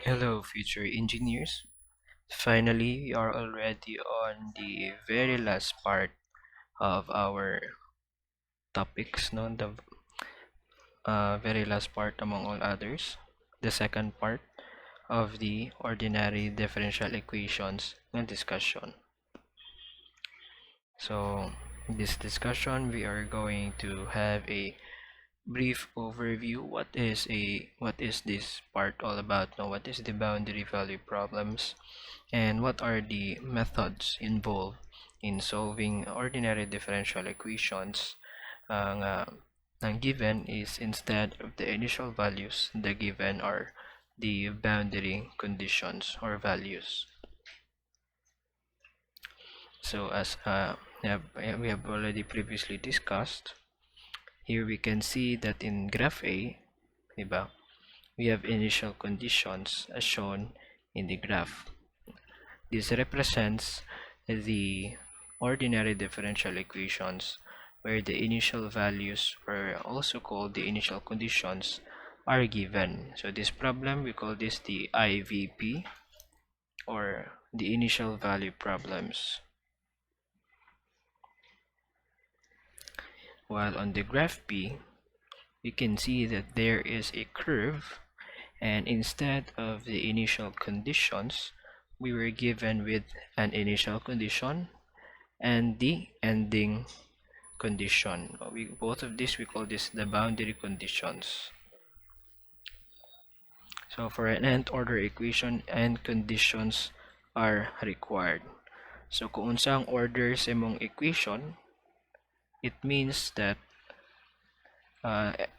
Hello, future engineers. Finally, we are already on the very last part of our topics, no? The very last part among all others. The second part of the ordinary differential equations discussion. So, in this discussion, we are going to have a brief overview. What is this part all about? Now, what is the boundary value problems? And what are the methods involved in solving ordinary differential equations? Ang given is instead of the initial values, the given are the boundary conditions or values. So as we have already previously discussed, here we can see that in graph A, diba, we have initial conditions as shown in the graph. This represents the ordinary differential equations where the initial values, or also called the initial conditions, are given. So this problem, we call this the IVP, or the initial value problems. While on the graph B, we can see that there is a curve, and instead of the initial conditions, we were given with an initial condition and the ending condition. Both of these, we call this the boundary conditions. So for an nth order equation, end conditions are required. So kung unsa ang order sa imong equation, it means that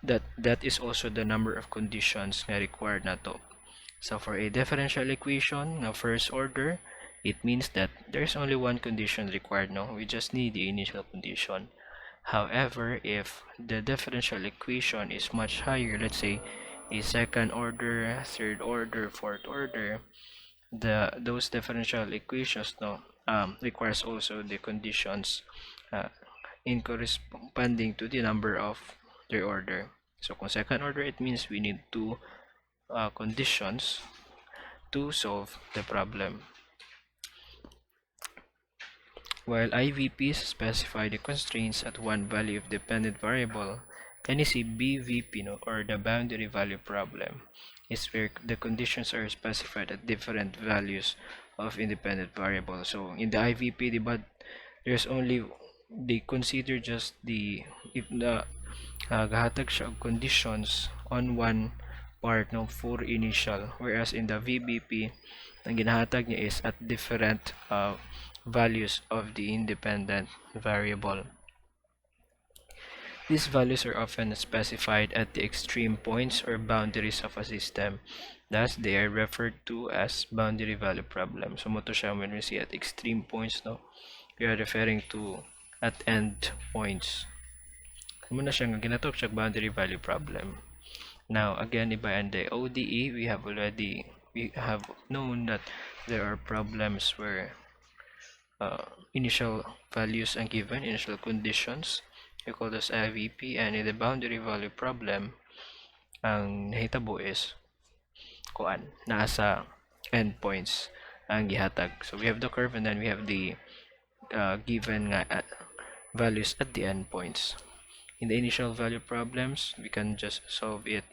that is also the number of conditions na required na to. So for a differential equation na first order, it means that there's only one condition required, no? We just need the initial condition. However, if the differential equation is much higher, let's say a second order, third order, fourth order, those differential equations requires also the conditions in corresponding to the number of their order. So kung second order, it means we need two conditions to solve the problem. While IVPs specify the constraints at one value of dependent variable, any BVP, no, or the boundary value problem, is where the conditions are specified at different values of independent variable. So in the IVP, diba, there's only, they consider just the, if the gahatag siya og conditions on one part no for initial, whereas in the VBP ang ginahatag niya is at different values of the independent variable. These values are often specified at the extreme points or boundaries of a system. Thus, they are referred to as boundary value problems. So, moto siya when we see at extreme points, no, we are referring to at end points. Muna siya nga ginatawag siya boundary value problem. Now, again, iba in the ODE, we have known that there are problems where initial values are given, initial conditions, we call this IVP, and in the boundary value problem, ang nahitabo is kuan, nasa endpoints ang gihatag. So we have the curve and then we have the given values at the endpoints. In the initial value problems, we can just solve it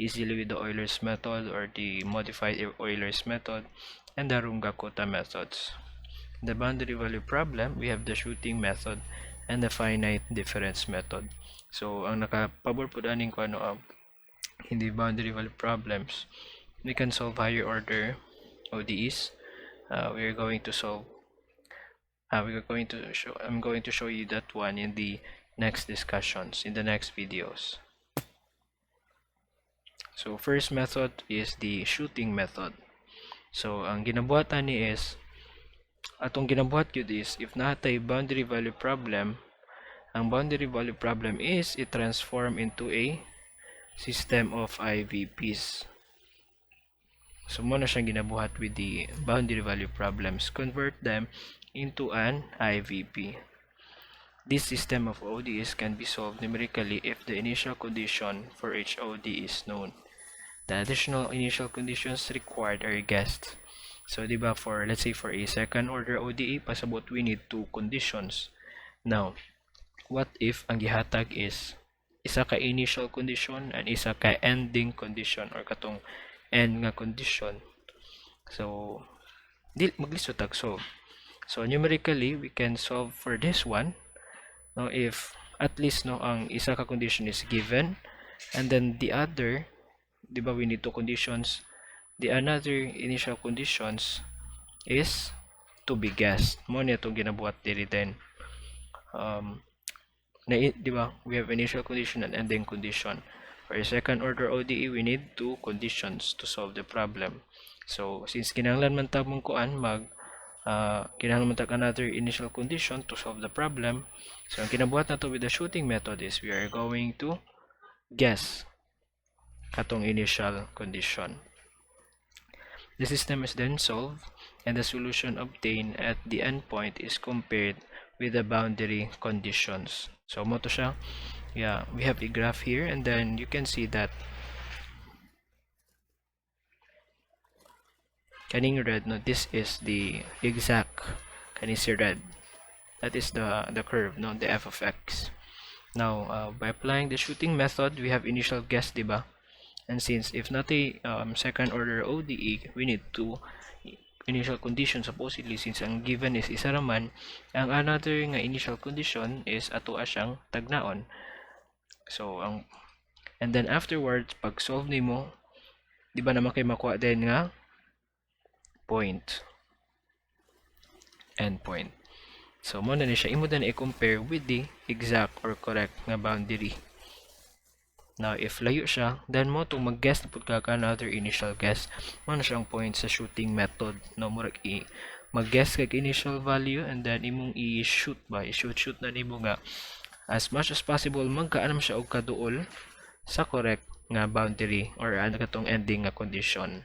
easily with the Euler's method or the modified Euler's method and the Runge-Kutta methods. In the boundary value problem, we have the shooting method and the finite difference method. So, ang nakapabor po daning ko in the boundary value problems, we can solve higher order ODEs. I'm going to show you that one in the next discussions, in the next videos. So, first method is the shooting method. So, ang ginabuhatan ni is, atong ginabuhat yun is, if natay boundary value problem, ang boundary value problem is i-transform into a system of IVPs. So, muna siyang ginabuhat with the boundary value problems. Convert them into an IVP. This system of ODEs can be solved numerically if the initial condition for each ODE is known. the additional initial conditions required are guessed. So, di ba, for, let's say, for a second order ODE, pasabot we need two conditions. Now, what if ang gihatag is isa ka initial condition and isa ka ending condition or katong end nga condition? So, maglisod tag solve. So, numerically, we can solve for this one. No, if at least no ang isa ka condition is given, and then the other, di ba, we need two conditions. The another initial conditions is to be guessed. Mo niya itong ginabuhat diri then. Di ba, we have initial condition and ending condition. For a second order ODE, we need two conditions to solve the problem. So, since kinahanglan man tag mong kuan, kinahanglan man tag another initial condition to solve the problem. So, ang kinabuhat na to with the shooting method is we are going to guess katong initial condition. The system is then solved and the solution obtained at the endpoint is compared with the boundary conditions. So, mo to siya. Yeah, we have a graph here and then you can see that kaning red, no, this is the exact kaning si red. That is the curve, no, the f of x. Now, by applying the shooting method, we have initial guess, diba? And since if not a second order ODE, we need two initial condition supposedly since ang given is isa raman, ang another nga initial condition is ato siyang tagnaon. So, and then afterwards, pag solve nimo, di ba naman kayo makuha din nga point, endpoint. So, mo na ni siya, imo na i-compare with the exact or correct nga boundary. Now, if layo siya, then mo to mag-guess na pud ka another initial guess. Mo na siyang point sa shooting method. No, murag mag-guess kag initial value and then imong i-shoot ba, i-shoot na nimo nga as much as possible magkaanam siya og kaduol sa correct nga boundary or ano katong ending nga condition.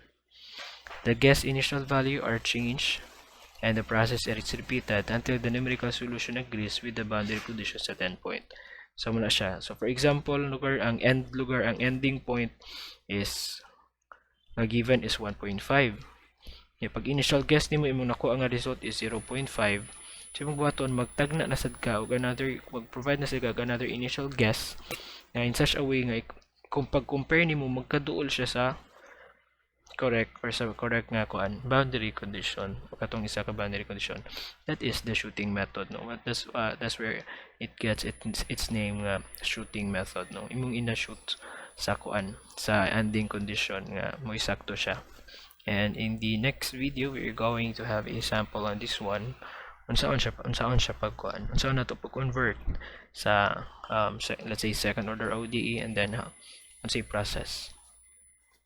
The guess initial value are changed and the process is repeated until the numerical solution agrees with the boundary conditions at endpoint. So, muna siya. So, for example, ang ending point is given is 1.5. Pag initial guess nimo imong nakuha nga result is 0.5. So, magbuhaton magtagna na sad ka og another, mag-provide na sila another initial guess nga in such a way nga kung pag-compare nimo magkaduol siya sa correct or sa correct nga kuan boundary condition o katong isa ka boundary condition. That is the shooting method, no. That's where it gets its name nga shooting method, no. Imong ina-shoot sa kuan sa ending condition nga mo isakto siya. And in the next video we're going to have a sample on this one. Unsaon siya pagkuan, unsaon nato pag-convert sa let's say second order ODE and then unsay process.